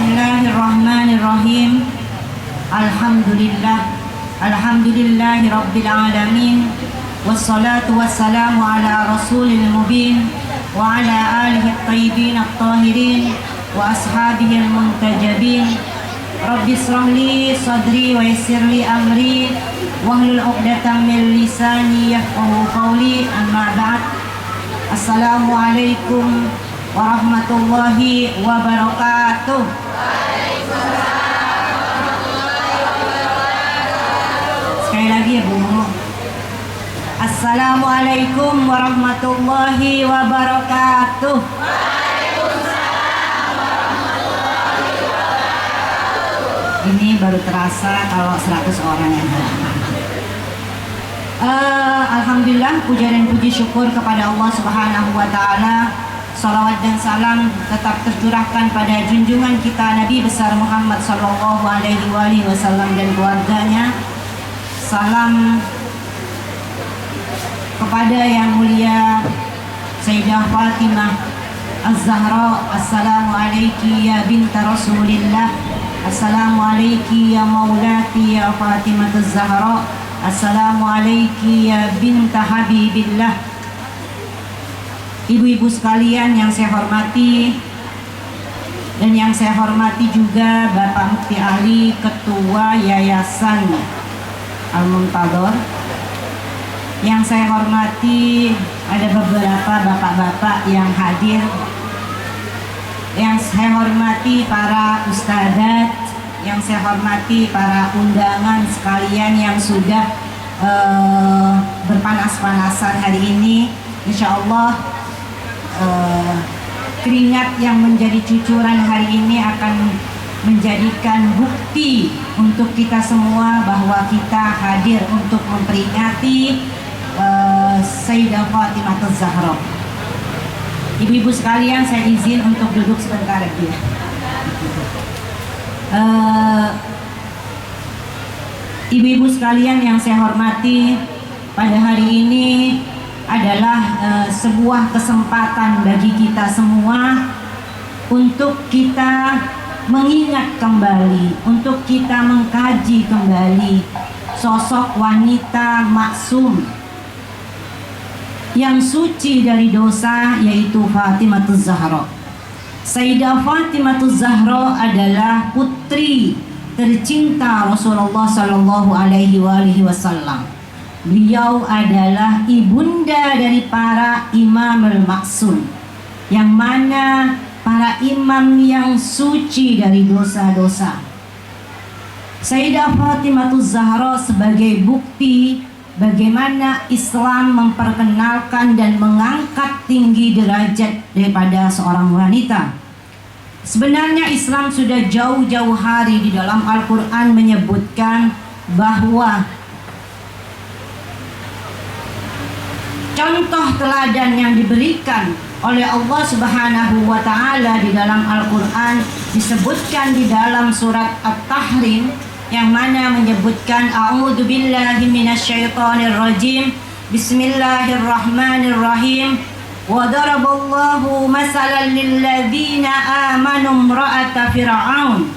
Bismillahirrahmanirrahim. Alhamdulillahi rabbil alamin. Wassalatu wassalamu ala rasulil mubin wa ala alihi at-tayyibin at-tahirin wa ashabihi al-muntajabin. Rabbi shrah li sadri wa yassir li amri wahlul 'uqdatam min lisani yafqahu qawli. Amma ba'd. Assalamualaikum warahmatullahi wabarakatuh. Sekali lagi ya Bu. Assalamualaikum warahmatullahi wabarakatuh. Ini baru terasa kalau 100 orang yang hadir. Alhamdulillah, puja dan puji syukur kepada Allah Subhanahu wa Ta'ala. Salawat dan salam tetap tercurahkan pada junjungan kita Nabi besar Muhammad Sallallahu Alaihi Wasallam dan keluarganya. Salam kepada yang mulia Sayyidah Fatimah Az-Zahra. Assalamualaikum ya binta Rasulillah. Assalamualaikum ya maulati ya Fatimah Az-Zahra. Assalamualaikum ya binta Habibillah. Ibu-ibu sekalian yang saya hormati, dan yang saya hormati juga Bapak Mufti Ali, Ketua Yayasan Al-Muntadhor. Yang saya hormati ada beberapa bapak-bapak yang hadir. Yang saya hormati para ustadzat, yang saya hormati para undangan sekalian yang sudah berpanas-panasan hari ini. Insya Allah keringat yang menjadi cucuran hari ini akan menjadikan bukti untuk kita semua bahwa kita hadir untuk memperingati Sayyidah Fatimah Az-Zahra. Ibu-ibu sekalian, saya izin untuk duduk sebentar lagi ya. Ibu-ibu sekalian yang saya hormati, pada hari ini adalah sebuah kesempatan bagi kita semua untuk kita mengingat kembali, untuk kita mengkaji kembali sosok wanita maksum yang suci dari dosa, yaitu Fatimah Az-Zahra. Sayyidah Fatimah Az-Zahra adalah putri tercinta Rasulullah Sallallahu Alaihi Wasallam. Beliau adalah ibunda dari para imam al-maksum, yang mana para imam yang suci dari dosa-dosa. Sayyidah Fatimah Az-Zahra sebagai bukti bagaimana Islam memperkenalkan dan mengangkat tinggi derajat daripada seorang wanita. Sebenarnya Islam sudah jauh-jauh hari di dalam Al-Quran menyebutkan bahwa contoh teladan yang diberikan oleh Allah Subhanahu wa Ta'ala di dalam Al-Quran disebutkan di dalam surat At-Tahrim, yang mana menyebutkan a'udzu billahi minasyaitonir rajim. Bismillahirrahmanirrahim. Wa daraballahu masalan lil ladzina amanu imra'ata fir'aun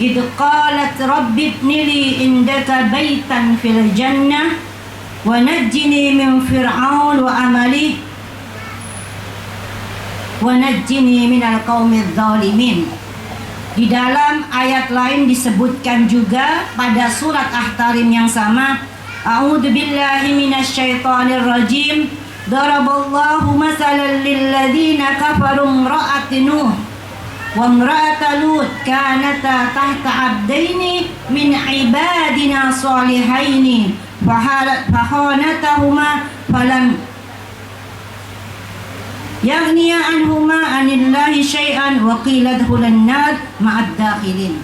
id qalat rabbi ibni li indaka baitan fil jannah wa najjini min fir'aun wa amalihi wa najjini minal qaumidz zalimin. Di dalam ayat lain disebutkan juga pada surat At-Tahrim yang sama, a'udzu billahi minasyaitonir rajim. Daraballahu masalan lil ladzina kafaru imra'ati nuh wa imra'ata lut kanata tahta 'abdaini min ibadina shalihaini fakhanatahuma falam yaghniya anhuma anillahi syai'an wa qila dkhulan nar ma'ad dakhilin.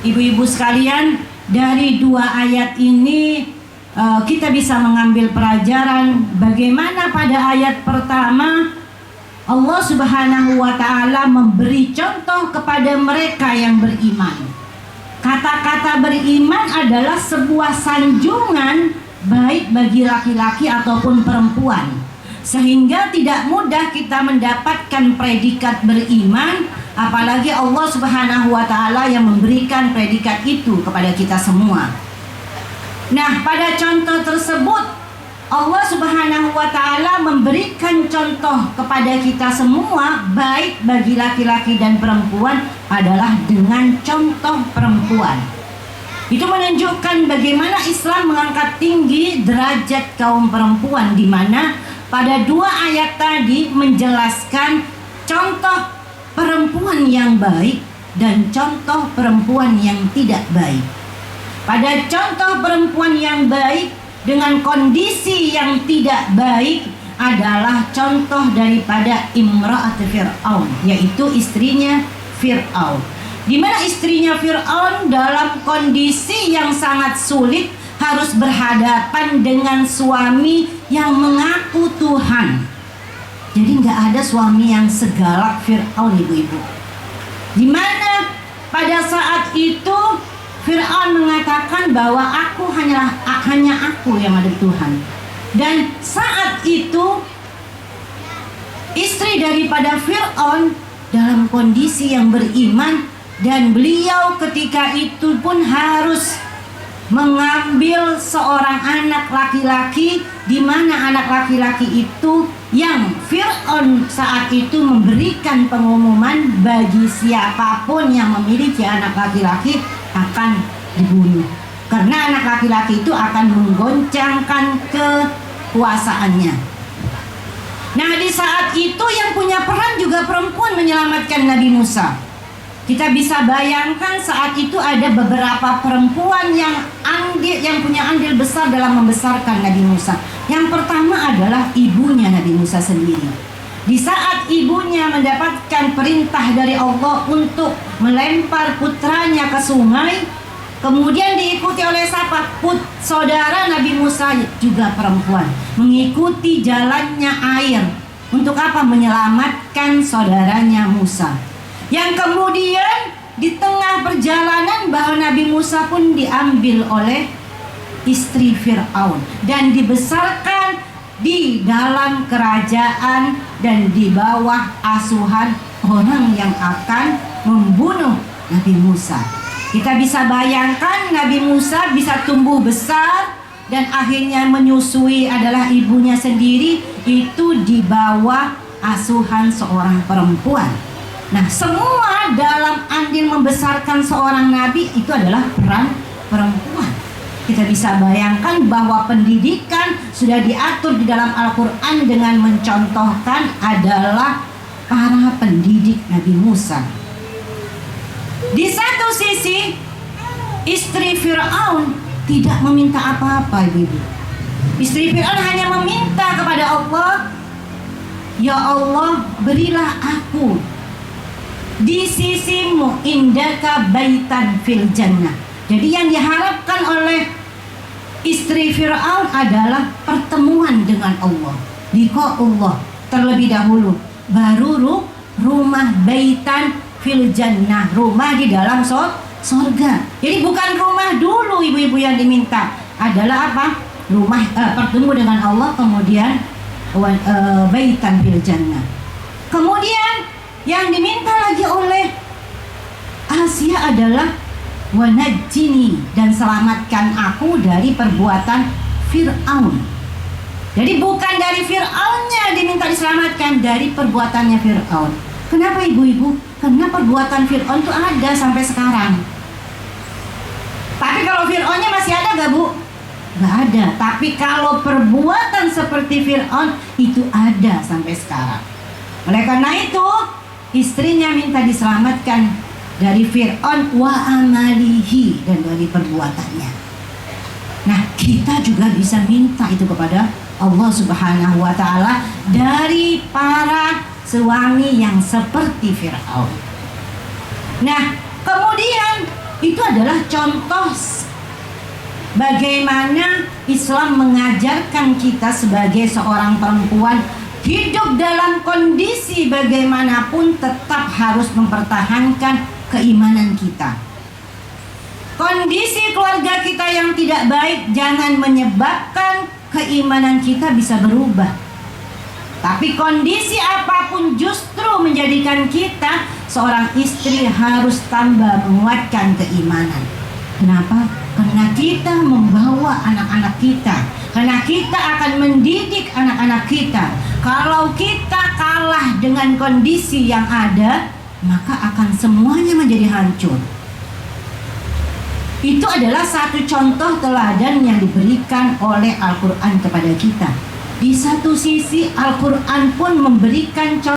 Ibu-ibu sekalian, dari dua ayat ini kita bisa mengambil pelajaran bagaimana pada ayat pertama Allah Subhanahu wa Ta'ala memberi contoh kepada mereka yang beriman. Kata-kata beriman adalah sebuah sanjungan baik bagi laki-laki ataupun perempuan, sehingga tidak mudah kita mendapatkan predikat beriman Apalagi Allah Subhanahu wa Ta'ala yang memberikan predikat itu kepada kita semua. Nah, pada contoh tersebut Allah Subhanahu wa Ta'ala memberikan contoh kepada kita semua, baik bagi laki-laki dan perempuan, adalah dengan contoh perempuan. Itu menunjukkan bagaimana Islam mengangkat tinggi derajat kaum perempuan, di mana pada dua ayat tadi menjelaskan contoh perempuan yang baik dan contoh perempuan yang tidak baik. Pada contoh perempuan yang baik dengan kondisi yang tidak baik adalah contoh daripada Imra'at Fir'aun, yaitu istrinya Fir'aun. Di mana istrinya Fir'aun dalam kondisi yang sangat sulit harus berhadapan dengan suami yang mengaku Tuhan. Jadi nggak ada suami yang segalak Fir'aun, ibu-ibu. Di mana pada saat itu Fir'aun mengatakan bahwa hanya aku yang ada Tuhan. Dan saat itu istri daripada Fir'aun dalam kondisi yang beriman, dan beliau ketika itu pun harus mengambil seorang anak laki-laki, di mana anak laki-laki itu yang Fir'aun saat itu memberikan pengumuman bagi siapapun yang memiliki anak laki-laki akan dibunuh, karena anak laki-laki itu akan menggoncangkan kekuasaannya. Nah, di saat itu yang punya peran juga perempuan menyelamatkan Nabi Musa. Kita bisa bayangkan saat itu ada beberapa perempuan yang punya andil besar dalam membesarkan Nabi Musa. Yang pertama adalah ibunya Nabi Musa sendiri. Di saat ibunya mendapatkan perintah dari Allah untuk melempar putranya ke sungai, kemudian diikuti oleh siapa? Saudara Nabi Musa juga perempuan, mengikuti jalannya air. Untuk apa? Menyelamatkan saudaranya Musa. Yang kemudian di tengah perjalanan bahwa Nabi Musa pun diambil oleh istri Fir'aun dan dibesarkan di dalam kerajaan dan di bawah asuhan orang yang akan membunuh Nabi Musa. Kita bisa bayangkan Nabi Musa bisa tumbuh besar dan akhirnya menyusui adalah ibunya sendiri, itu di bawah asuhan seorang perempuan. Nah, semua dalam andil membesarkan seorang nabi itu adalah peran perempuan. Kita bisa bayangkan bahwa pendidikan sudah diatur di dalam Al-Quran dengan mencontohkan adalah para pendidik Nabi Musa. Di satu sisi, istri Fir'aun tidak meminta apa-apa, ibu-ibu. Istri Fir'aun hanya meminta kepada Allah, "Ya Allah, berilah aku di sisimu indaka baitan fil jannah." Jadi yang diharapkan oleh istri Fir'aun adalah pertemuan dengan Allah, liqa Allah terlebih dahulu, baru rumah baitan fil jannah, rumah di dalam surga. Jadi bukan rumah dulu ibu-ibu yang diminta, adalah apa? Rumah bertemu dengan Allah, kemudian baitan fil jannah. Kemudian yang diminta lagi oleh Asia adalah wanajjini, dan selamatkan aku dari perbuatan Fir'aun. Jadi bukan dari Fir'aunnya diminta diselamatkan, dari perbuatannya Fir'aun. Kenapa ibu-ibu? Karena perbuatan Fir'aun itu ada sampai sekarang. Tapi kalau Fir'aunnya masih ada gak, Bu? Gak ada. Tapi kalau perbuatan seperti Fir'aun itu ada sampai sekarang. Oleh karena itu istrinya minta diselamatkan dari Fir'aun wa amalihi, dan dari perbuatannya. Nah, kita juga bisa minta itu kepada Allah Subhanahu wa Ta'ala dari para suami yang seperti Fir'aun. Nah, kemudian itu adalah contoh bagaimana Islam mengajarkan kita sebagai seorang perempuan hidup dalam kondisi bagaimanapun tetap harus mempertahankan keimanan kita. Kondisi keluarga kita yang tidak baik jangan menyebabkan keimanan kita bisa berubah. Tapi kondisi apapun justru menjadikan kita seorang istri harus tambah menguatkan keimanan. Kenapa? Karena kita membawa anak-anak kita, karena kita akan mendidik anak-anak kita. Kalau kita kalah dengan kondisi yang ada, maka akan semuanya menjadi hancur. Itu adalah satu contoh teladan yang diberikan oleh Al-Quran kepada kita. Di satu sisi Al-Quran pun memberikan contoh